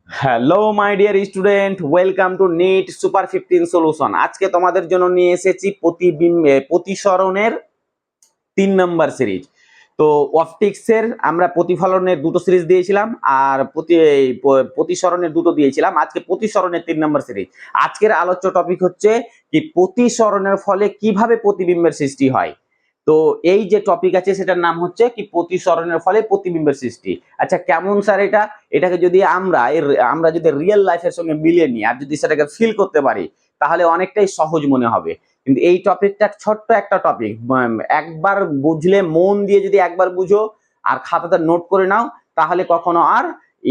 Hello my dear student, welcome to NEET super 15 solution. আজকে তোমাদের জন্য নিয়ে এসেছি প্রতিসরণের 3 নম্বর সিরিজ। তো অপটিক্সের আমরা প্রতিফলনের দুটো সিরিজ দিয়েছিলাম আর প্রতিসরণের দুটো দিয়েছিলাম। আজকে প্রতিসরণের 3 নম্বর সিরিজ। আজকের আলোচ্য টপিক হচ্ছে কি প্রতিসরণের ফলে কিভাবে প্রতিবিম্বের সৃষ্টি হয়। তো এই যে টপিক আছে সেটার নাম হচ্ছে কি প্রতিসরণের ফলে প্রতিবিম্বের সৃষ্টি। আচ্ছা, কেমন স্যার এটা? এটাকে যদি আমরা যদি রিয়েল লাইফের সঙ্গে মিলিয়ে নিই আর যদি সেটাকে ফিল করতে পারি তাহলে অনেকটাই সহজ মনে হবে। কিন্তু এই টপিকটা ছোট্ট একটা টপিক, একবার বুঝলে, মন দিয়ে যদি একবার বুঝো আর খাতাতে নোট করে নাও তাহলে কখনো আর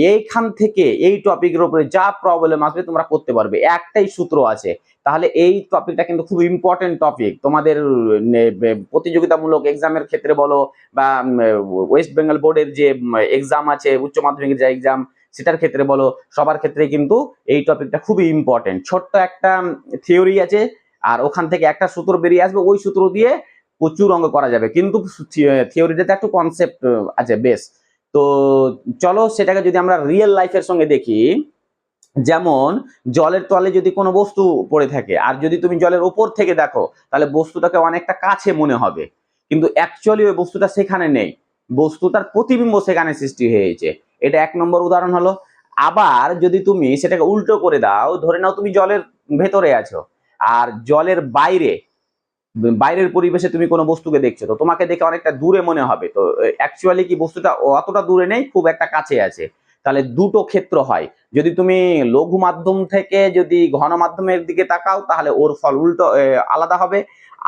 এইখান থেকে এই টপিকের উপরে যা প্রবলেম আসবে তোমরা করতে পারবে। একটাই সূত্র আছে। তাহলে এই টপিকটা কিন্তু খুব ইম্পর্টেন্ট টপিক তোমাদের প্রতিযোগিতামূলক এক্সামের ক্ষেত্রে বলো বা ওয়েস্ট বেঙ্গল বোর্ডের যে এক্সাম আছে, উচ্চ মাধ্যমিকের যে এক্সাম সেটার ক্ষেত্রে বলো, সবার ক্ষেত্রে কিন্তু এই টপিকটা খুবই ইম্পর্টেন্ট। ছোট্ট একটা থিওরি আছে আর ওখান থেকে একটা সূত্র বেরিয়ে আসবে, ওই সূত্র দিয়ে প্রচুর অঙ্ক করা যাবে, কিন্তু থিওরিটাতে একটু কনসেপ্ট আছে বেশ। তো চলো সেটাকে যদি আমরা রিয়েল লাইফের সঙ্গে দেখি, যেমন জলের তলে যদি কোনো বস্তু পড়ে থাকে আর যদি তুমি জলের উপর থেকে দেখো তাহলে বস্তুটাকে অনেকটা কাছে মনে হবে, কিন্তু অ্যাকচুয়ালি ওই বস্তুটা সেখানে নেই, বস্তুটার প্রতিবিম্ব সেখানে সৃষ্টি হয়েছে। এটা 1 নম্বর উদাহরণ হলো। আবার যদি তুমি সেটাকে উল্টো করে দাও, ধরে নাও তুমি জলের ভেতরে আছো আর জলের বাইরের পরিবেশে তুমি কোনো বস্তুকে দেখছো, তো তোমাকে দেখে অনেকটা দূরে মনে হবে, তো অ্যাকচুয়ালি কি বস্তুটা অতটা দূরে নেই, খুব একটা কাছে আছে। তাহলে দুটো ক্ষেত্র হয়। যদি তুমি লঘু মাধ্যম থেকে যদি ঘন মাধ্যমের দিকে তাকাও তাহলে ওর ফল উল্টো আলাদা হবে।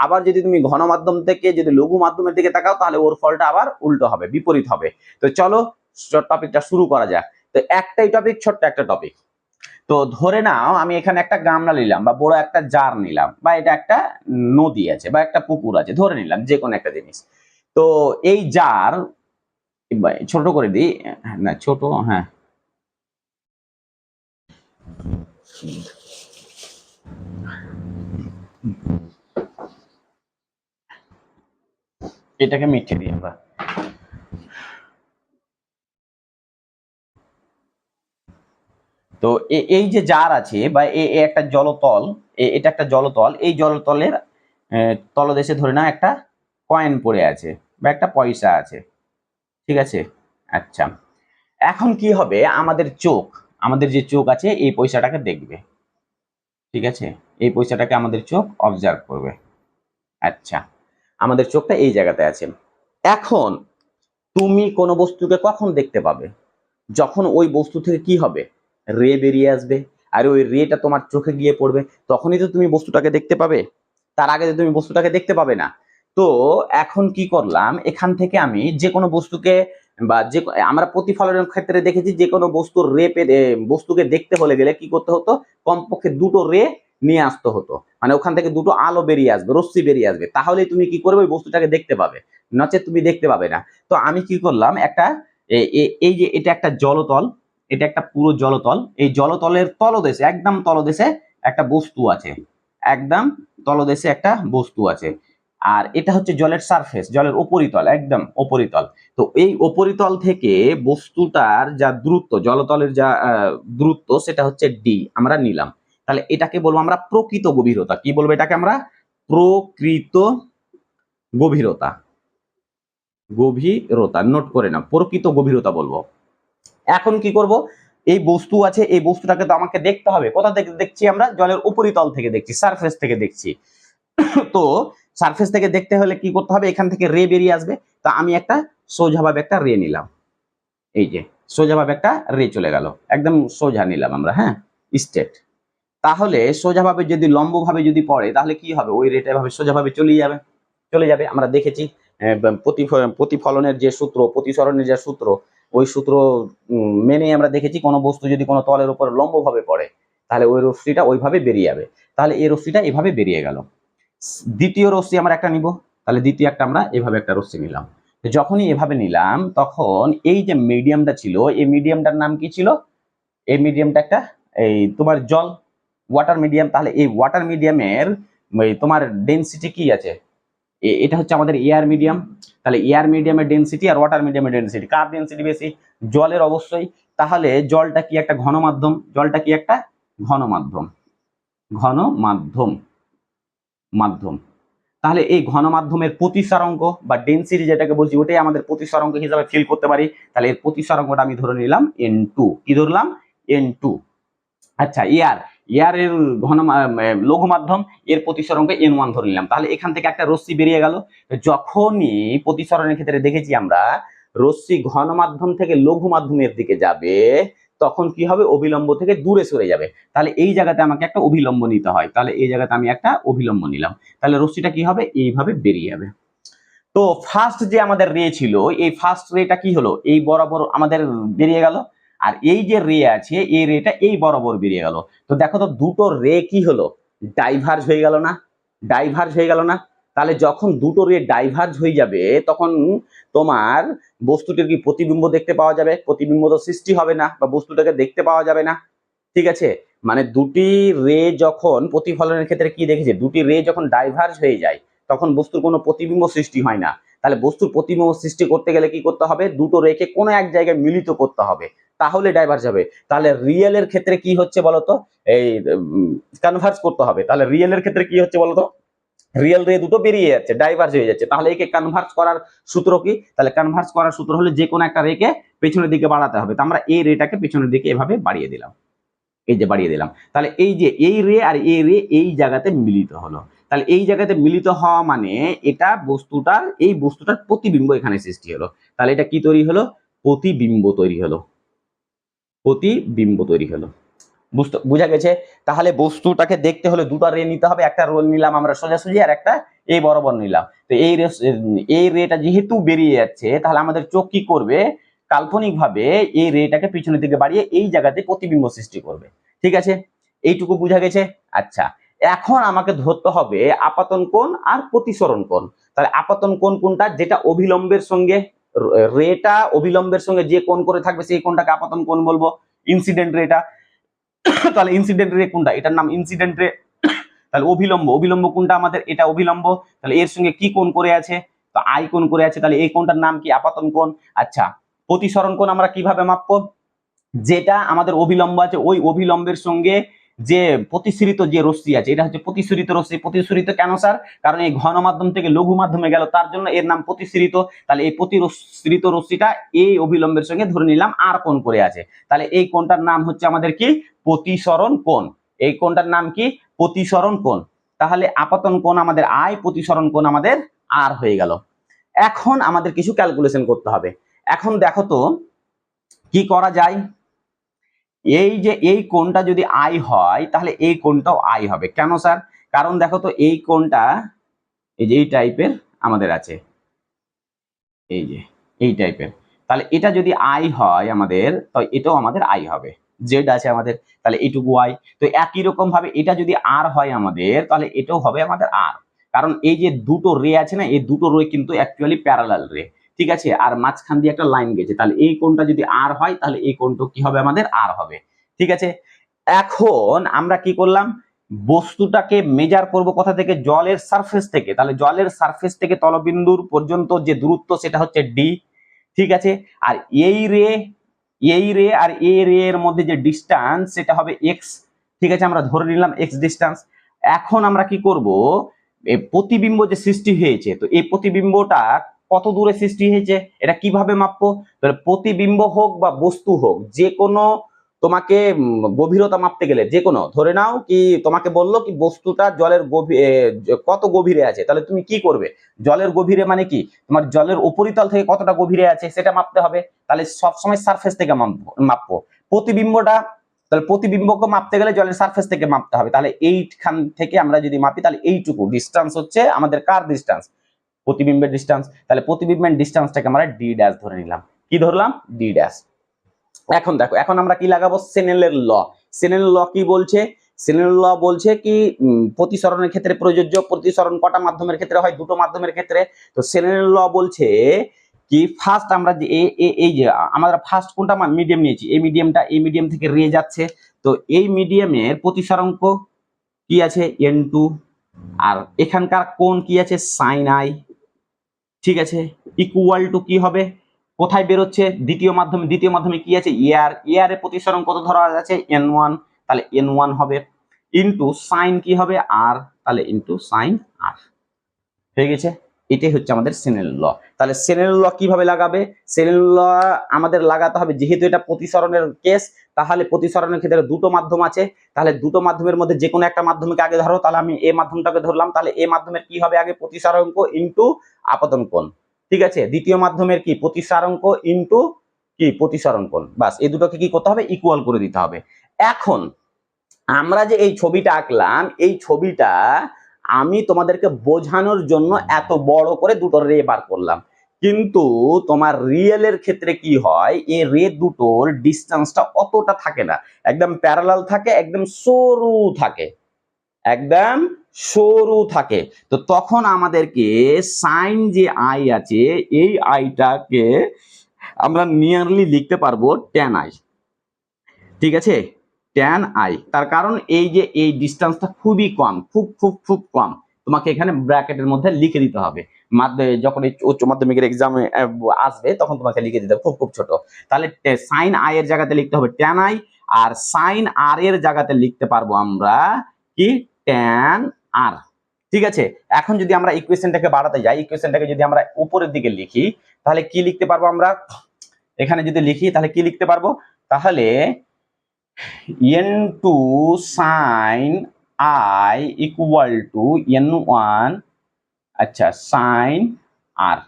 আবার যদি তুমি ঘন মাধ্যম থেকে যদি লঘু মাধ্যমের দিকে তাকাও তাহলে ওর ফলটা আবার উল্টো হবে, বিপরীত হবে। তো চলো টপিকটা শুরু করা যাক। তো একটাই টপিক, ছোট্ট একটা টপিক। তো ধরে নাও আমি এখানে একটা গামলা নিলাম বা বড় একটা জার নিলাম, বা এটা একটা নদী আছে বা একটা পুকুর আছে, ধরে নিলাম যে কোনো একটা জিনিস। তো এই জার, ছোট করে দিই, না ছোট, হ্যাঁ, এটাকে মিটে দিই আমরা। তো এই যে জার আছে বা একটা জলতল, এটা একটা জলতল, এই জলতলের তলদেশে ধরে নাও একটা কয়েন পড়ে আছে বা একটা পয়সা আছে, ঠিক আছে? আচ্ছা, এখন কি হবে, আমাদের যে চোখ আছে এই পয়সাটাকে দেখবে, ঠিক আছে? এই পয়সাটাকে আমাদের চোখ অবজার্ভ করবে। আচ্ছা, আমাদের চোখটা এই জায়গাতে আছে। এখন তুমি কোনো বস্তুকে কখন দেখতে পাবে? যখন ওই বস্তু থেকে কি হবে, রে বেরিয়ে আসবে, আর ওই রেটা তোমার চোখে গিয়ে পড়বে, তখনই তো তুমি বস্তুটাকে দেখতে পাবে। তার আগে তো তুমি বস্তুটাকে দেখতে পাবে না। তো এখন কি করলাম, এখান থেকে আমি যে কোনো বস্তুকে বা আমরা প্রতিফলনের ক্ষেত্রে দেখেছি যে কোনো বস্তুর বস্তুকে দেখতে হলে গেলে কি করতে হতো, কমপক্ষে দুটো রে নিয়ে আসতে হতো, মানে ওখান থেকে দুটো আলো বেরিয়ে আসবে, রশ্মি বেরিয়ে আসবে, তাহলে তুমি কি করবে, ওই বস্তুটাকে দেখতে পাবে, নচেত তুমি দেখতে পাবে না। তো আমি কি করলাম, একটা এই যে এটা একটা জলতল, এটা একটা পুরো জলতল, এই জলতলের তলদেশে, একদম তলদেশে একটা বস্তু আছে, একদম তলদেশে একটা বস্তু আছে। আর এটা হচ্ছে জলের সারফেস, জলের উপরিতল, একদম উপরিতল। তো এই উপরিতল থেকে বস্তুটার যা দূরত্ব, জলতলের যা দূরত্ব, সেটা হচ্ছে ডি, আমরা নিলাম। তাহলে এটাকে বলবো আমরা প্রকৃত গভীরতা। কি বলবো এটাকে আমরা? প্রকৃত গভীরতা। গভীরতা নোট করে নাও, প্রকৃত গভীরতা বলবো। এখন কি করব, এই বস্তু আছে, এই বস্তুটাকে তো আমাকে দেখতে হবে, কোথা থেকে দেখছি আমরা? জলের উপরিতল থেকে দেখছি, সারফেস থেকে দেখছি। তো সারফেস থেকে দেখতে হলে কি করতে হবে, এখান থেকে রে বেরিয়ে আসবে। তা আমি একটা সোজাভাবে একটা রে নিলাম, এই যে সোজাভাবে একটা রে চলে গেল, একদম সোজা নিলাম আমরা, হ্যাঁ, স্ট্রেট। তাহলে সোজাভাবে যদি লম্বভাবে যদি পড়ে তাহলে কি হবে, ওই রেটা ভাবে সোজাভাবে চলে যাবে। আমরা দেখেছি প্রতিফলনের যে সূত্র, প্রতিসরণের যে সূত্র, ওই সূত্র মেনে আমরা দেখেছি কোনো বস্তু যদি কোনো তলের উপর লম্বভাবে পড়ে তাহলে ওই রশ্মিটা ওইভাবে বেরিয়ে যাবে। তাহলে এই রশ্মিটা এভাবে বেরিয়ে গেল। দ্বিতীয় রশ্মি আমরা একটা নিব, তাহলে দ্বিতীয় একটা আমরা এভাবে একটা রশ্মি নিলাম। যখনই এভাবে নিলাম তখন এই যে মিডিয়ামটা ছিল, এই মিডিয়ামটার নাম কি ছিল? এই মিডিয়ামটা একটা, এই তোমার জল, ওয়াটার মিডিয়াম। তাহলে এই ওয়াটার মিডিয়ামের তোমার ডেনসিটি কি আছে? এটা হচ্ছে আমাদের এয়ার মিডিয়াম। তাহলে এয়ার মিডিয়ামের ডেনসিটি আর ওয়াটার মিডিয়ামের ডেনসিটি, কার ডেনসিটি বেশি? জলের অবশ্যই। তাহলে জলটা কি একটা ঘন মাধ্যম, জলটা কি একটা ঘন মাধ্যম, ঘন মাধ্যম মাধ্যম তাহলে এই ঘন মাধ্যমের প্রতিসরাঙ্ক বা ডেনসিটি যেটাকে বলছি ওটাই আমাদের প্রতিসরাঙ্ক হিসাবে ফিল করতে পারি। তাহলে এর প্রতিসরাঙ্কটা আমি ধরে নিলাম n2, কি ধরলাম n2। আচ্ছা এর লঘু মাধ্যম, এর প্রতিসরাঙ্ক n1 ধরে নিলাম। তাহলে এখান থেকে একটা রশ্মি বেরিয়ে গেল। যখনই প্রতিসরণের ক্ষেত্রে দেখেছি আমরা রশ্মি ঘন মাধ্যম থেকে লঘু মাধ্যমের দিকে যাবে তখন কি হবে, অভিলম্ব থেকে দূরে সরে যাবে। তাহলে এই জায়গাতে আমাকে একটা অভিলম্ব নিতে হয়, তাহলে এই জায়গাতে আমি একটা অভিলম্ব নিলাম, তাহলে রশ্মিটা কি হবে, এইভাবে বেরিয়ে যাবে। তো ফার্স্ট যে আমাদের রে ছিল, এই ফার্স্ট রেটা কি হলো, এই বরাবর আমাদের বেরিয়ে গেল, আর এই যে রে আছে এই রেটা এই বরাবর বেরিয়ে গেল। তো দেখো তো দুটো রে কি হলো, ডাইভার্জ হয়ে গেল না, ডাইভার্জ হয়ে গেল না। তাহলে যখন দুটো রে ডাইভার্জ হয়ে যাবে তখন তোমার বস্তুটির কি প্রতিবিম্ব দেখতে পাওয়া যাবে, প্রতিবিম্ব তো সৃষ্টি হবে না বা বস্তুটাকে দেখতে পাওয়া যাবে না। ঠিক আছে, মানে দুটি রে যখন প্রতিফলনের ক্ষেত্রে কি দেখেছে, দুটি রে যখন ডাইভার্জ হয়ে যায় তখন বস্তুর কোনো প্রতিবিম্ব সৃষ্টি হয় না। তাহলে বস্তুর প্রতিবিম্ব সৃষ্টি করতে গেলে কি করতে হবে, দুটো রেকে কোনো এক জায়গায় মিলিত করতে হবে, তাহলে ডাইভার্জ হবে। তাহলে রিয়েলের ক্ষেত্রে কি হচ্ছে বলতো, এই কনভার্জ করতে হবে। তাহলে রিয়েলের ক্ষেত্রে কি হচ্ছে বলতো, রিয়েল রে দুটো বেরিয়ে যাচ্ছে, ডাইভার্জ হয়ে যাচ্ছে। তাহলে একে কনভার্জ করার সূত্র কি, তাহলে কনভার্জ করার সূত্র হলো যে কোনো একটা রেকে পেছনের দিকে বাড়াতে হবে। তো আমরা এই রেটাকে পেছনের দিকে এভাবে বাড়িয়ে দিলাম, এই যে বাড়িয়ে দিলাম। তাহলে এই যে এই রে আর এই রে এই জায়গাতে মিলিত হলো। তাহলে এই জায়গাতে মিলিত হওয়া মানে এটা বস্তুটার, এই বস্তুটার প্রতিবিম্ব এখানে সৃষ্টি হলো। তাহলে এটা কি তৈরি হলো, প্রতিবিম্ব তৈরি হলো, প্রতিবিম্ব তৈরি হলো। বুঝা গেছে। তাহলে বস্তুটাকে দেখতে হলে দুটো রে নিতে হবে, একটা রোল নিলাম আমরা সোজাসুজি আর একটা এই বরাবর নিলাম। তো এই রেটা যেহেতু বেরিয়ে যাচ্ছে তাহলে আমাদের চোখ কি করবে, কাল্পনিকভাবে এই রেটাকে পিছনের দিকে বাড়িয়ে এই জায়গাতে প্রতিবিম্ব সৃষ্টি করবে। ঠিক আছে, এইটুকু বুঝা গেছে। আচ্ছা, এখন আমাকে ধরতে হবে আপাতন কোণ আর প্রতিসরণ কোণ। তাহলে আপাতন কোণ কোনটা, যেটা অভিলম্বের সঙ্গে রেটা অভিলম্বের সঙ্গে যে কোণ করে থাকবে সেই কোণটাকে আপাতন কোণ বলবো, ইনসিডেন্ট রেটা। তাহলে ইনসিডেন্ট রে কোনটা, এটার নাম ইনসিডেন্ট রে। তাহলে অভিলম্ব, অভিলম্ব কোনটা আমাদের, এটা অভিলম্ব। তাহলে এর সঙ্গে কি কোণ করে আছে, তো আই কোণ করে আছে, তাহলে এই কোণটার নাম কি, আপাতন কোণ। আচ্ছা, প্রতিসরণ কোণ আমরা কিভাবে মাপবো, যেটা আমাদের অভিলম্ব আছে ওই অভিলম্বের সঙ্গে যে প্রতিসরিত যে রশ্মি আছে এটা হচ্ছে প্রতিসরিত রশ্মি। প্রতিসরিত কেন স্যার, কারণ এই ঘন মাধ্যম থেকে লঘু মাধ্যমে গেল তার জন্য এর নাম প্রতিসরিত। তাহলে এই প্রতিসরিত রশ্মিটা এই অভিলম্বের সঙ্গে ধরে নিলাম আর কোণ করে আছে, তাহলে এই কোণটার নাম হচ্ছে আমাদের কি, প্রতিসরণ কোণ। এই কোণটার নাম কি, প্রতিসরণ কোণ। তাহলে আপাতন কোণ আমাদের আই, প্রতিসরণ কোণ আমাদের আর হয়ে গেল। এখন আমাদের কিছু ক্যালকুলেশন করতে হবে। এখন দেখো তো কি করা যায়, এই যে এই কোণটা যদি আই হয় তাহলে এই কোণটাও আই হবে। কেন স্যার, কারণ দেখো তো এই কোণটা এই যে এই টাইপের আমাদের আছে, এই যে এই টাইপের, তাহলে এটা যদি আই হয় আমাদের, তো এটাও আমাদের আই হবে। জেড আছে আমাদের, তাহলে এইটুকু আই। তো একই রকম ভাবে এটা যদি আর হয় আমাদের, তাহলে এটাও হবে আমাদের আর। কারণ এই যে দুটো রে আছে না, এই দুটো রে কিন্তু অ্যাকচুয়ালি প্যারালাল রে। ঠিক আছে, আর মাঝখান দিয়ে একটা লাইন গেছে, তাহলে এই কোণটা যদি আর হয় তাহলে এই কোণটা কি হবে, আমাদের আর হবে। ঠিক আছে, এখন আমরা কি করলাম, বস্তুটাকে মেজার করব কোথা থেকে, জলের সারফেস থেকে। তাহলে জলের সারফেস থেকে তলবিন্দুর পর্যন্ত যে দূরত্ব সেটা হচ্ছে ডি। ঠিক আছে, আর এই রে আর এ রে এর মধ্যে যে ডিস্টেন্স সেটা হবে এক্স। ঠিক আছে, আমরা ধরে নিলাম এক্স ডিস্টেন্স। এখন আমরা কি করব, প্রতিবিম্ব যে সৃষ্টি হয়েছে, তো এই প্রতিবিম্বটা কত দূরে সৃষ্টি হয়েছে এটা কিভাবে মাপবো, তাহলে প্রতিবিম্ব হোক বা বস্তু হোক, যে কোনো তোমাকে গভীরতা মাপতে গেলে, যে কোনো ধরে নাও কি তোমাকে বললো কি বস্তুটা জলের কত গভীরে আছে, তাহলে তুমি কি করবে, জলের গভীরে মানে কি, তোমার জলের উপরিতল থেকে কতটা গভীরে আছে সেটা মাপতে হবে। তাহলে সবসময় সারফেস থেকে মাপবো প্রতিবিম্বটা। তাহলে প্রতিবিম্বকে মাপতে গেলে জলের সারফেস থেকে মাপতে হবে। তাহলে এইখান থেকে আমরা যদি মাপি তাহলে এইটুকু ডিস্টেন্স হচ্ছে আমাদের কার ডিস্টেন্স, প্রতিবিম্বের ডিস্টেন্স। তাহলে প্রতিবিম্বের ডিস্টেন্সটাকে আমরা ডি ড্যাশ ধরে নিলাম, কি ধরলাম, ডি ড্যাশ। এখন দেখো, এখন আমরা কি লাগাবো, স্নেলের ল। স্নেলের ল কি বলছে, স্নেলের ল বলছে কি প্রতিসরণের ক্ষেত্রে প্রযোজ্য, প্রতিসরণ কটা মাধ্যমের ক্ষেত্রে হয়, দুটো মাধ্যমের ক্ষেত্রে। তো স্নেলের ল বলছে কি, ফার্স্ট আমরা যে এই যে আমরা ফার্স্ট কোনটা মিডিয়াম নিয়েছি, এই মিডিয়ামটা, এই মিডিয়াম থেকে রে যাচ্ছে, তো এই মিডিয়ামের প্রতিসরাঙ্ক কি আছে n2, আর এখানকার কোণ কি আছে সাইন আই। ঠিক আছে, ইকুয়াল টু কি হবে, কোথায় বেরোচ্ছে? দ্বিতীয় মাধ্যমে। দ্বিতীয় মাধ্যমে কি আছে? এয়ার। এয়ারের প্রতিসরণ কত ধরা আছে? n1, তাহলে n1 হবে ইনটু সাইন কি হবে? আর, তাহলে ইনটু সাইন আর হয়ে গেছে। এটাই হচ্ছে আমাদের স্নেল ল। তাহলে স্নেল ল কিভাবে লাগাবে? স্নেল ল আমাদের লাগাতে হবে, যেহেতু এটা প্রতিসরণের কেস, তাহলে প্রতিসরণের ক্ষেত্রে দুটো মাধ্যম আছে, তাহলে দুটো মাধ্যমের মধ্যে যে কোনো একটা মাধ্যমকে আগে ধরো, তাহলে আমি এ মাধ্যমটাকে ধরলাম, তাহলে এ মাধ্যমের কি হবে? আগে প্রতিসরাঙ্ক ইনটু আপতন কোণ, ঠিক আছে। দ্বিতীয় মাধ্যমের কি? প্রতিসরাঙ্ক ইনটু কি? প্রতিসরণ কোণ। বাস, এই দুটোকে কি করতে হবে? ইকুয়াল করে দিতে হবে। এখন আমরা যে এই ছবিটা আঁকলাম, এই ছবিটা আমি তোমাদেরকে বোঝানোর জন্য এত বড় করে দুটো রে বার করলাম, কিন্তু তোমার রিয়েলের ক্ষেত্রে কি হয়? এই রে দুটোর ডিস্টেন্সটা অতটা থাকে না, একদম প্যারালাল থাকে, একদম সরু থাকে, একদম সরু থাকে। তো তখন আমাদেরকে সাইন যে আই আছে, এই আইটাকে আমরা নিয়ারলি লিখতে পারবো ট্যান আই, ঠিক আছে, ট্যান আই। তার কারণ এই যে এই ডিস্টেন্সটা খুবই কম, খুব খুব খুব কম, তোমাকে এখানে ব্র্যাকেটের মধ্যে লিখে দিতে হবে। যখন এই উচ্চ মাধ্যমিকের এক্সামে আসবে তখন তোমাকে লিখে দিতে হবে খুব খুব ছোট। তাহলে সাইন আই এর জায়গাতে লিখতে হবে ট্যান আই, আর সাইন আর এর জায়গাতে লিখতে পারবো আমরা কি? ট্যান আর, ঠিক আছে। এখন যদি আমরা ইকুয়েশনটাকে বাড়াতে যাই, ইকুয়েশনটাকে যদি আমরা উপরের দিকে লিখি, তাহলে কি লিখতে পারবো আমরা? এখানে যদি লিখি তাহলে কি লিখতে পারবো? তাহলে n2 sin i equal to n1, আচ্ছা, sin r,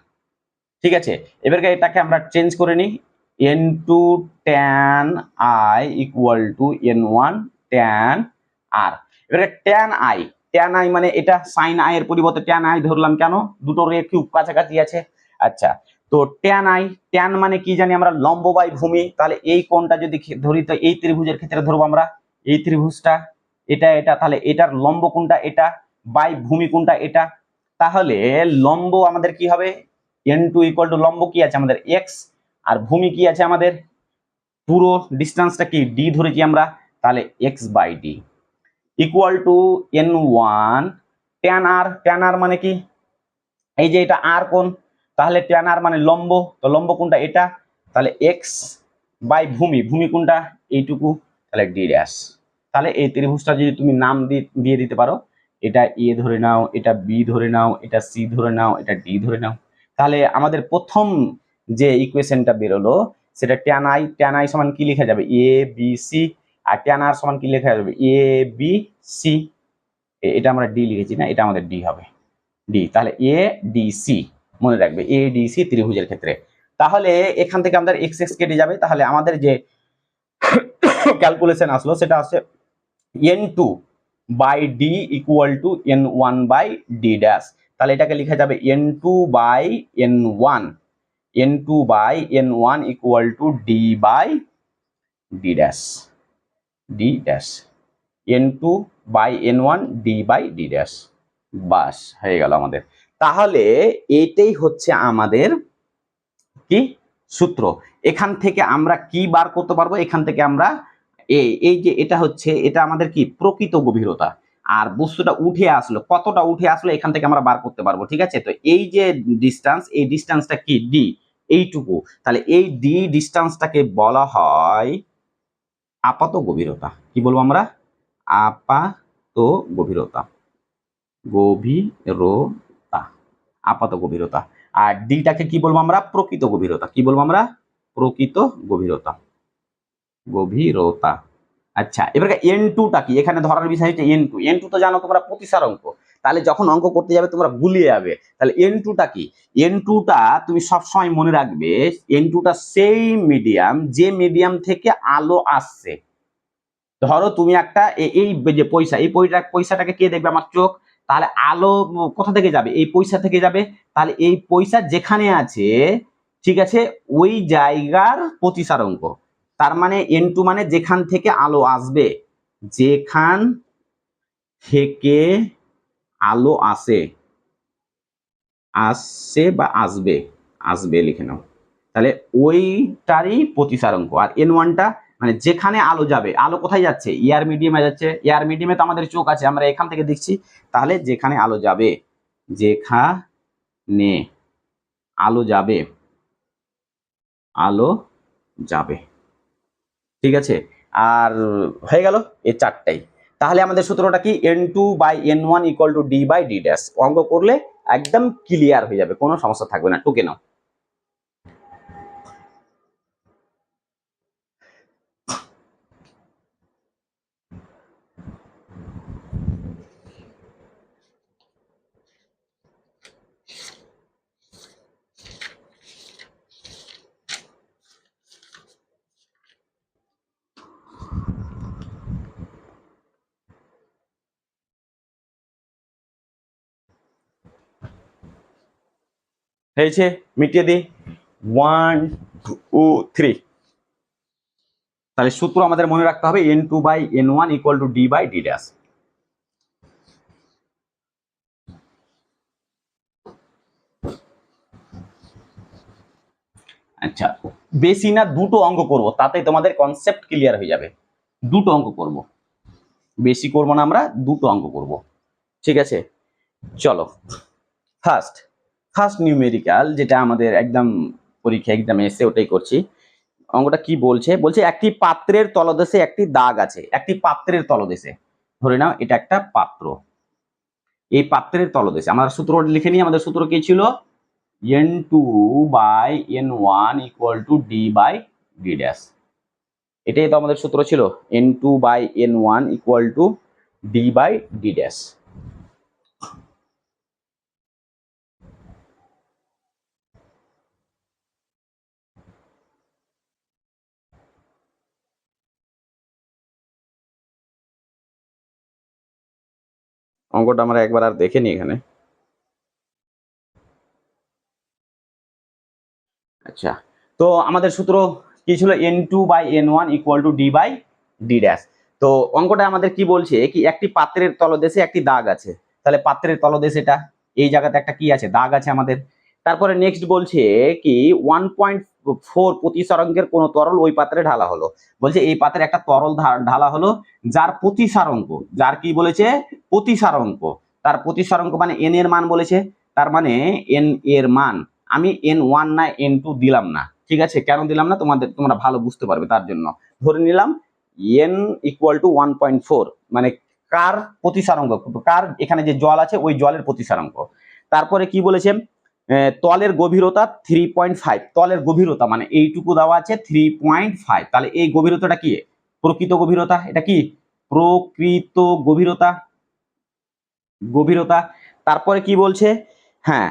ঠিক আছে। এবারে এটাকে আমরা চেঞ্জ করে নিই, n2 tan i equal to n1 tan r। এবারে tan i মানে এটা sin i এর পরিবর্তে tan i ধরলাম, কেন? দুটো রে কিউব কাছাকাছি আছে। আচ্ছা, তো tan মানে কি জানি আমরা? লম্ব বাই ভূমি। তাহলে এই কোণটা যদি ধরি, তো এই ত্রিভুজের ক্ষেত্রে ধরবো আমরা এই ত্রিভুজটা, এটা এটা, তাহলে এটার লম্ব কোণটা এটা, বাই ভূমি কোণটা এটা। তাহলে লম্ব আমাদের কি হবে? n2 ইকুয়াল টু লম্ব কি আছে আমাদের? x, আর ভূমি কি আছে আমাদের? পুরো ডিস্টেন্সটা কি? d ধরেছি আমরা, তাহলে x by d equal to n1 tan r মানে কি? এই যে এটা r কোণ, তাহলে tan r মানে লম্ব, তো লম্ব কোণটা এটা, তাহলে x বাই ভূমি কোণটা এইটুকু, তাহলে d ড্যাশ। তাহলে এই ত্রিভুজটা যদি তুমি নাম দিয়ে দিতে পারো, এটা a ধরে নাও, এটা b ধরে নাও, এটা c ধরে নাও, এটা d ধরে নাও, তাহলে আমাদের প্রথম যে ইকুয়েশনটা বেরোলো সেটা tan i সমান কি লেখা যাবে? a b c, R tan r সমান কি লেখা যাবে? a b c। এটা আমরা d লিখেছি না, এটা আমাদের d হবে, d। তাহলে এ ডি সি, মনে রাখবে এ ডি সি ত্রিভুজের ক্ষেত্রে। তাহলে এখান থেকে আমাদের এক্স এক্স কেটে যাবে, তাহলে আমাদের যে ক্যালকুলেশন আসলো সেটা আছে n2 by d equal to n1 by d dash. তাহলে এটাকে লেখা যাবে n2 by n1, n2 by n1 equal to d by d dash, d dash, n2 by n1 d by d dash. বাস, হয়ে গেল আমাদের। তাহলে এটাই হচ্ছে আমাদের কি? সূত্র। এখান থেকে আমরা কি বার করতে পারবো? এখান থেকে আমরা এই যে এটা হচ্ছে, এটা আমাদের কি? প্রকৃত গভীরতা। আর বস্তুটা উঠে আসলো, কতটা উঠে আসলো এখান থেকে আমরা বার করতে পারবো, ঠিক আছে। তো এই যে ডিস্টেন্স, এই ডিস্টেন্সটা কি? ডি, এইটুকু। তাহলে এই ডি ডিস্টেন্সটাকে বলা হয় আপাত গভীরতা। কি বলবো আমরা? আপাত গভীরতা, গভীরতা, আপাত গভীরতা। আর ডিটাকে কি বলবো আমরা? প্রকৃত গভীরতা। কি বলবো আমরা? প্রকৃত গভীরতা, গভীরতা। আচ্ছা, এবারে n2 টা কি? এখানে ধরার বিষয় হচ্ছে n2। n2 তো জানো তোমরা প্রতিসার অঙ্ক, তাহলে যখন অঙ্ক করতে যাবে তোমরা গুলিয়ে যাবে। তাহলে n2 টা কি? n2 টা তুমি সবসময় মনে রাখবে, n2 টা সেই মিডিয়াম যে মিডিয়াম থেকে আলো আসছে। ধরো তুমি একটা এই যে পয়সা, এই পয়সাটাকে কে দেখবে? আমার চোখ। তাহলে আলো কোথা থেকে যাবে? এই পয়সা থেকে যাবে। তাহলে এই পয়সা যেখানে আছে, ঠিক আছে, ওই জায়গার প্রতিসারাঙ্ক। তার মানে n2 মানে যেখান থেকে আলো আসবে, যেখান থেকে আলো আসে, আসছে বা আসবে, আসবে লিখে নাও। তাহলে ওইটারই প্রতিসারাঙ্ক। আর n1 টা মানে যেখানে আলো যাবে। আলো কোথায় যাচ্ছে? এয়ার মিডিয়ামে যাচ্ছে। এয়ার মিডিয়ামে তো আমাদের চোখ আছে, আমরা এখান থেকে দেখছি। তাহলে যেখানে আলো যাবে, যেখানে আলো যাবে আলো যাবে। ঠিক আছে, আর হয়ে গেল এই চারটাই। তাহলে আমাদের সূত্রটা কি, n2/n1 = d/d ড্যাশ। অঙ্ক করলে একদম ক্লিয়ার হয়ে যাবে, কোনো সমস্যা থাকবে না, টুকে নাও। হয়েছে, মিটিয়ে দিই। 1 2 3। তাহলে সূত্র আমাদের মনে রাখতে হবে n2/n1 = d/d ড্যাশ। আচ্ছা, বেশি না, দুটো অঙ্ক করব, তাতেই তোমাদের কনসেপ্ট ক্লিয়ার হয়ে যাবে। দুটো অঙ্ক করব, বেশি করব না, আমরা দুটো অঙ্ক করব। ঠিক আছে, চলো। ফার্স্ট ফার্স্ট নিউমেরিক্যাল, যেটা আমাদের একদম পরীক্ষা এক্সামে এসে ওটাই করছি। অঙ্কটা কি বলছে, বলছে একটি পাত্রের তলদেশে একটি দাগ আছে। একটি পাত্রের তলদেশে, ধরে নাও এটা একটা পাত্র, এই পাত্রের তলদেশে আমরা সূত্র লিখে নিই। আমাদের সূত্র কি ছিল, n2/n1 = d/d ড্যাশ। এটাই তো আমাদের সূত্র ছিল, n2/n1 = d/d ড্যাশ। অঙ্কটা আমরা একবার আর দেখে নিই এখানে। আচ্ছা, তো আমাদের সূত্র কি ছিল, n2/n1 = d/d ড্যাশ। তো অঙ্কটা আমাদের কি বলছে, কি একটি পাত্রের তলদেশে একটি দাগ আছে। তাহলে পাত্রের তলদেশ এটা, এই জায়গাতে একটা কি আছে, দাগ আছে আমাদের। তারপরে নেক্সট বলছে কি 1.4 প্রতিসরাঙ্কের কোন তরল ওই পাত্রে ঢালা হলো। বলছে এই পাত্রে একটা তরল ঢালা হলো, যার প্রতিসারাঙ্ক, যার কি বলেছে, প্রতিসারাঙ্ক। তার প্রতিসারাঙ্ক মানে n এর মান বলেছে, তার মানে n এর মান আমি n1 না n2 দিলাম না। ঠিক আছে, কেন দিলাম না, তোমরা ভালো বুঝতে পারবে তার জন্য ধরে নিলাম n = 1.4, মানে কার প্রতিসারাঙ্ক, কার এখানে যে জল আছে ওই জলের প্রতিসারাঙ্ক। তারপরে কি বলেছে, তলের গভীরতা 3.5, তলের গভীরতা মানে এইটুকু দেওয়া আছে 3.5। তাহলে এই গভীরতাটা কি, প্রকৃত গভীরতা, এটা কি প্রকৃত গভীরতা, গভীরতা। তারপরে কি বলছে, হ্যাঁ,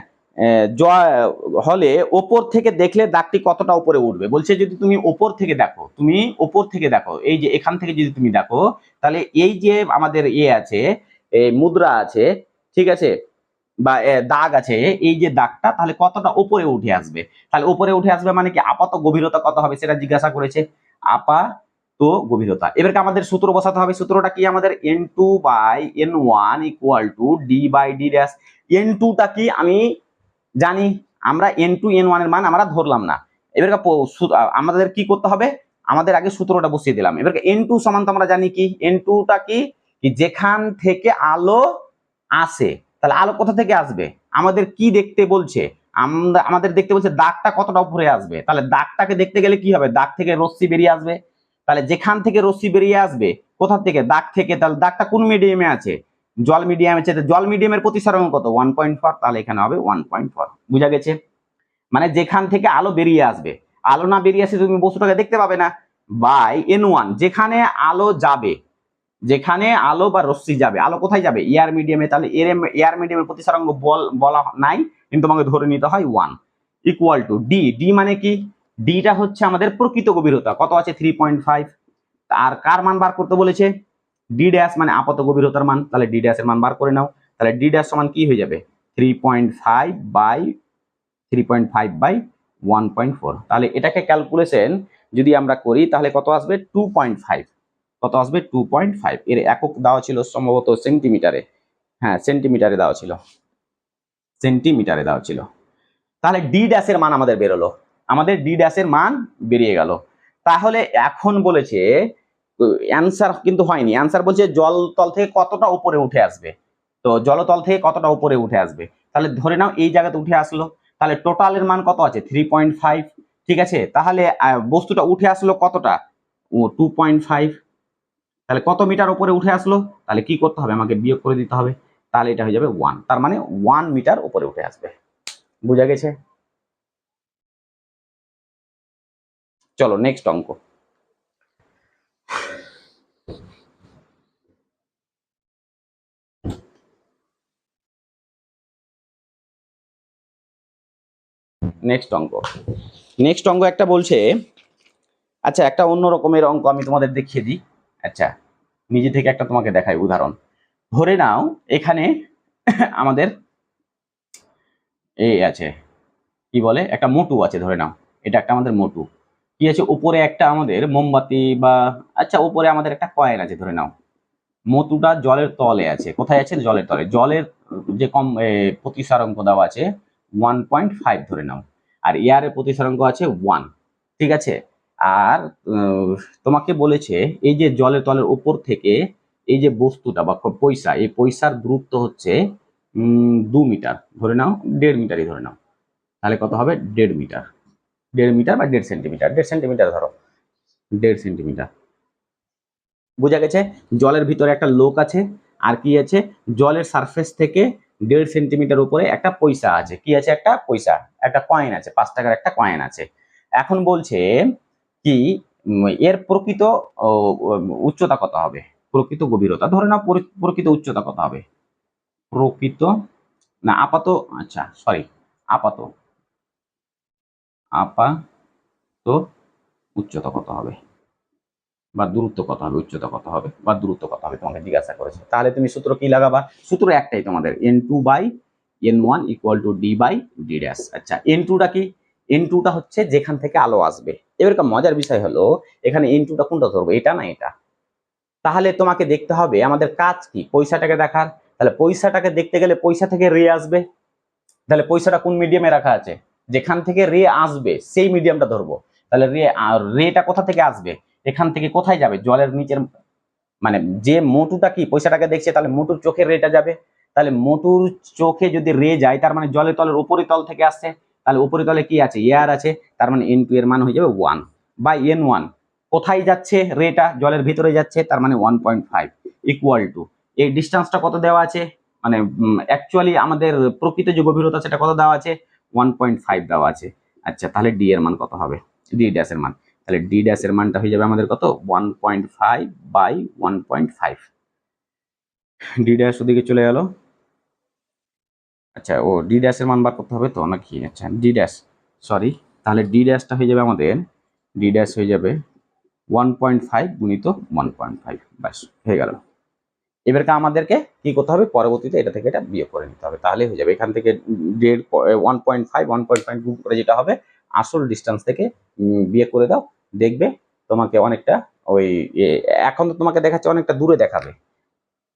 হলে ওপর থেকে দেখলে দাগটি কতটা উপরে উঠবে। বলছে যদি তুমি ওপর থেকে দেখো, তুমি ওপর থেকে দেখো, এই যে এখান থেকে যদি তুমি দেখো, তাহলে এই যে আমাদের আছে, মুদ্রা আছে, ঠিক আছে, বা দাগ আছে, এই যে দাগটা তাহলে কতটা উপরে উঠে আসবে। তাহলে উপরে উঠে আসবে মানে কি, আপাত গভীরতা কত হবে সেটা জিজ্ঞাসা করেছে, আপাত গভীরতা। এবারে আমাদের সূত্র বসাতে হবে। সূত্রটা কি আমাদের, n2/n1 = d/d ড্যাশ। n2 টা কি আমি জানি, আমরা n2 n1 এর মান আমরা ধরলাম না। এবারে আমাদের কি করতে হবে, আমাদের আগে সূত্রটা বসিয়ে দিলাম। এবারে n2 সমান তো আমরা জানি কি, n2 টা কি, যেখান থেকে আলো আসে। তাহলে আলো কোথা থেকে আসবে, আমাদের কি দেখতে বলছে, আমাদের দেখতে বলছে দাগটা কতটা উপরে আসবে। তাহলে দাগটাকে দেখতে গেলে কি হবে, দাগ থেকে রশ্মি বেরিয়ে আসবে। তাহলে যেখান থেকে রশ্মি বেরিয়ে আসবে, কোথা থেকে, দাগ থেকে। তাহলে দাগটা কোন মিডিয়ামে আছে, জল মিডিয়ামে আছে। জল মিডিয়ামের প্রতিসরাঙ্ক কত, 1.4। তাহলে এখানে হবে 1.4। বুঝা গেছে, মানে যেখান থেকে আলো বেরিয়ে আসবে, আলো না বেরিয়ে আসে তুমি বস্তুটাকে দেখতে পাবে না। বাই n1, যেখানে আলো যাবে, যেখানে আলো বা রশ্মি যাবে, আলো কোথায় যাবে, এয়ার মিডিয়ামে। তাহলে এয়ার মিডিয়ামের প্রতিসরাঙ্ক বলা নাই, কিন্তু আমাকে ধরে নিতে হয় 1 = d। d মানে কি, ডিটা হচ্ছে আমাদের প্রকৃত গভীরতা, কত আছে 3.5। আর কার মান বার করতে বলেছে, ডি ড্যাশ মানে আপাত গভীরতার মান। তাহলে ডি ড্যাশ এর মান বার করে নাও। তাহলে ডি ড্যাশ সমান কি হয়ে যাবে, 3.5/1.4। তাহলে এটাকে ক্যালকুলেশন যদি আমরা করি তাহলে কত আসবে, 2.5। কত আসবে, 2.5। এর একক দেওয়া ছিল সম্ভবত সেন্টিমিটারে, হ্যাঁ সেন্টিমিটারে দেওয়া ছিল, সেন্টিমিটারে দেওয়া ছিল। তাহলে ডি ড্যাশের মান আমাদের বেরোলো, আমাদের ডি ড্যাশের মান বেরিয়ে গেল। তাহলে এখন বলেছে, অ্যান্সার কিন্তু হয়নি, অ্যান্সার বলছে জলতল থেকে কতটা উপরে উঠে আসবে। তো জলতল থেকে কতটা উপরে উঠে আসবে, তাহলে ধরে নাও এই জায়গাতে উঠে আসলো। তাহলে টোটালের মান কত আছে, 3.5। ঠিক আছে, তাহলে বস্তুটা উঠে আসলো কতটা, 2.5। তাহলে কত মিটার উপরে উঠে আসলো, তাহলে কি করতে হবে, আমাকে বিয়োগ করে দিতে হবে, তাহলে এটা হয়ে যাবে 1, তার মানে 1 মিটার উপরে উঠে আসবে। বুঝা গেছে? চলো নেক্সট অঙ্ক। নেক্সট অঙ্ক একটা বলছে, আচ্ছা একটা অন্য রকমের অঙ্ক আমি তোমাদের দেখিয়ে দিই। আচ্ছা নিজে থেকে একটা তোমাকে দেখাই উদাহরণ। ধরে নাও এখানে আমাদের এই আছে, কি বলে, একটা মোটু আছে, ধরে নাও এটা একটা আমাদের মোটু। কি আছে, উপরে একটা আমাদের মোমবাতি বা, আচ্ছা উপরে আমাদের একটা কয়েন আছে, ধরে নাও মোটুটা জলের তলে আছে। কোথায় আছে, জলের তলে। জলের যে প্রতিসরাঙ্ক দেওয়া আছে 1.5 ধরে নাও, আর এয়ারের প্রতিসরাঙ্ক আছে 1। ঠিক আছে, আর তোমাকে বলেছে এই যে জলের তলের উপর থেকে এই যে বস্তুটা বা পয়সা, এই পয়সার দূরত্ব হচ্ছে 2 মিটার, ধরে নাও 1.5 মিটারই ধরে নাও, তাহলে কত হবে, 1.5 মিটার। 1.5 মিটার বা 1.5 সেন্টিমিটার, 1.5 সেন্টিমিটার ধরো, 1.5 সেন্টিমিটার। বোঝা গেছে? জলের ভিতরে একটা লোক আছে, আর কি আছে, জলের সারফেস থেকে 1.5 সেন্টিমিটার উপরে একটা পয়সা আছে। কি আছে, একটা পয়সা, একটা কয়েন আছে, 5 টাকার একটা কয়েন আছে। এখন বলছে কি এর প্রকৃত উচ্চতা কত হবে, প্রকৃত গভীরতা, ধরে নাও প্রকৃত উচ্চতা কত হবে, প্রকৃত না আপাত, আচ্ছা সরি, আপাত আপাত উচ্চতা কত হবে, বা দূরত্ব কত হবে, উচ্চতা কত হবে বা দূরত্ব কত হবে, তোমাকে জিজ্ঞাসা করেছে। তাহলে তুমি সূত্র কি লাগাবা, সূত্র একটাই তোমাদের, n2/n1 = d/d ড্যাশ। আচ্ছা n2টা কি, n2টা হচ্ছে যেখান থেকে আলো আসবে। এবার মজার বিষয় হলো এখানে n2টা কোনটা ধরবো, এটা না এটা। তাহলে তোমাকে দেখতে হবে আমাদের কাজ কি, পয়সাটাকে দেখার। তাহলে পয়সাটাকে দেখতে গেলে পয়সা থেকে রে আসবে, তাহলে পয়সাটা কোন মিডিয়ামে রাখা আছে, যেখান থেকে রে আসবে সেই মিডিয়ামটা ধরবো। তাহলে রেটা কোথা থেকে আসবে, এখান থেকে কোথায় যাবে, জলের নিচের, মানে যে মোটুটা কি পয়সাটাকে দেখছে, তাহলে মোটুর চোখের রেটা যাবে। তাহলে মোটুর চোখে যদি রে যায়, তার মানে জলের তলের উপরিতল থেকে আসছে, তাহলে উপরিতলে কি আছে, এয়ার আছে, তার মানে n2 এর মান হয়ে যাবে 1/n1। কোথায় যাচ্ছে রেটা, জলের ভিতরে যাচ্ছে, তার মানে 1.5 ইকুয়াল টু, এই ডিস্টেন্সটা কত দেওয়া আছে, মানে অ্যাকচুয়ালি আমাদের প্রকৃত যে গভীরতা সেটা কত দেওয়া আছে, 1.5 দেওয়া আছে। আচ্ছা তাহলে ডি এর মান কত হবে, ডি ড্যাশ এর মান, তাহলে ডি ড্যাশ এর মানটা হয়ে যাবে আমাদের কত, 1.5/1.5। ডি ড্যাশ ওদিকে চলে গেল। আচ্ছা ও ডি ড্যাশ এর মান বার করতে হবে তো নাকি, আচ্ছা ডি ড্যাশ, সরি, তাহলে ডি ড্যাশটা হয়ে যাবে আমাদের, ডি ড্যাশ হয়ে যাবে 1.5 গুণিত 1.5, ব্যাস হয়ে গেল। এবারকে আমাদেরকে কি করতে হবে, পরবর্তীতে এটা থেকে এটা বিয়োগ করে নিতে হবে, তাহলে হয়ে যাবে। এখান থেকে 1.5 গুণ করে যেটা হবে আসল ডিস্টেন্স থেকে বিয়োগ করে দাও, দেখবে তোমাকে অনেকটা ওই এখন তো তোমাকে দেখাচ্ছে অনেকটা দূরে দেখাবে,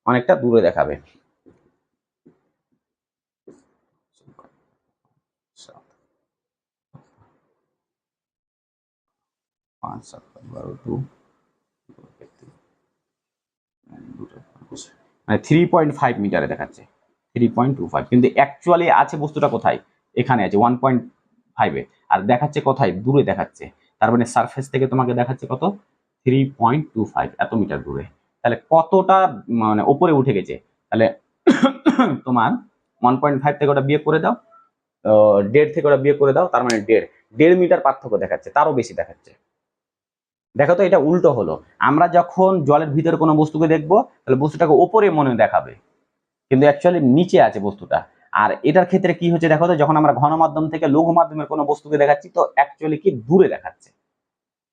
অনেকটা দূরে দেখাবে। মানে 3.5 মিটারে দেখাচ্ছে, 3.25, কিন্তু অ্যাকচুয়ালি আছে বস্তুটা কোথায়, এখানে আছে 1.5-এ, আর দেখাচ্ছে কোথায়, দূরে দেখাচ্ছে। তার মানে সারফেস থেকে তোমাকে দেখাচ্ছে কত, 3.25, এত মিটার দূরে। তাহলে কতটা মানে উপরে উঠে গেছে, তাহলে তোমার 1.5 থেকে ওটা বিয়োগ করে দাও, 1.5 থেকে ওটা বিয়োগ করে দাও, তার মানে 1.5 মিটার পার্থক্য দেখাচ্ছে, তারও বেশি দেখাচ্ছে। দেখো তো এটা উল্টো হলো, আমরা যখন জলের ভিতরে কোনো বস্তুকে দেখবো তাহলে বস্তুটাকে উপরে মনে দেখাবে, কিন্তু অ্যাকচুয়ালি নিচে আছে বস্তুটা। আর এটার ক্ষেত্রে কি হচ্ছে দেখো তো, যখন আমরা ঘন মাধ্যম থেকে লঘু মাধ্যমের কোনো বস্তুকে দেখাচ্ছি তো অ্যাকচুয়ালি কি দূরে দেখাচ্ছে,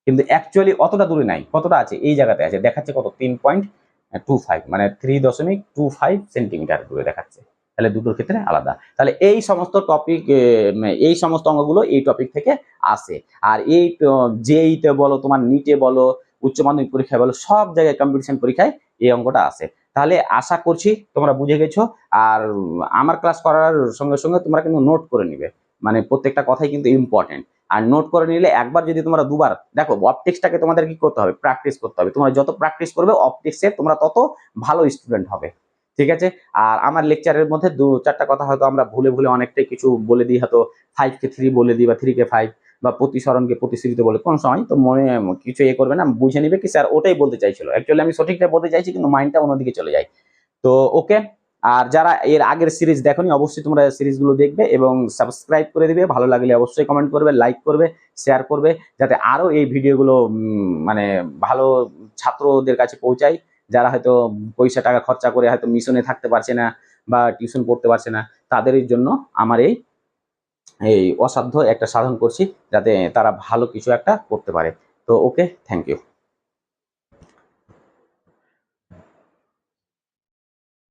কিন্তু অ্যাকচুয়ালি অতটা দূরে নাই, কতটা আছে, এই জায়গাতে আছে, দেখাচ্ছে কত, 3.25, মানে 3.25 সেন্টিমিটার দূরে দেখাচ্ছে। তাহলে দুটোর ক্ষেত্রে আলাদা। তাহলে এই সমস্ত টপিক, এই সমস্ত অঙ্কগুলো এই টপিক থেকে আসে। আর এই জেইতে বলো, তোমার নিটে বলো, উচ্চ মাধ্যমিক পরীক্ষায় বলো, সব জায়গায় কম্পিটিশন পরীক্ষায় এই অঙ্কটা আসে। তাহলে আশা করছি তোমরা বুঝে গেছো। আর আমার ক্লাস করার সঙ্গে সঙ্গে তোমরা কিন্তু নোট করে নিবে, মানে প্রত্যেকটা কথাই কিন্তু ইম্পর্টেন্ট। আর নোট করে নিলে একবার যদি তোমরা দুবার দেখো, অপটিক্সটাকে তোমাদের কি করতে হবে, প্র্যাকটিস করতে হবে। তোমরা যত প্র্যাকটিস করবে অপটিক্সে তোমরা তত ভালো স্টুডেন্ট হবে। ঠিক আছে, আর আমার লেকচারের মধ্যে 2-4টা কথা হয়তো আমরা ভুলে ভুলে অনেকটাই কিছু বলে দিই, হয়তো 5 কে 3 বলে দিই বা 3 কে 5, বা প্রতিসরণকে প্রতিশ্রুত বলে কোন সময় তো মনে কিছু করবে না, বুঝে নিবে কি স্যার ওটাই বলতে চাইছিল। অ্যাকচুয়ালি আমি সঠিকটা বলতে চাইছি কিন্তু মাইন্ডটা অন্যদিকে চলে যায়। তো ওকে, আর যারা এর আগের সিরিজ দেখোনি অবশ্যই তোমরা সিরিজগুলো দেখবে এবং সাবস্ক্রাইব করে দিবে। ভালো লাগলে অবশ্যই কমেন্ট করবে, লাইক করবে, শেয়ার করবে, যাতে আরো এই ভিডিওগুলো মানে ভালো ছাত্রদের কাছে পৌঁছায়, যারা হয়তো পয়সা টাকা খরচা করে হয়তো মিশনে থাকতে পারছে না বা টিউশন পড়তে পারছে না, তাদের জন্য আমার এই অসাধ্য একটা সাধন করছি, যাতে তারা ভালো কিছু একটা করতে পারে। তো ওকে, থ্যাংক ইউ।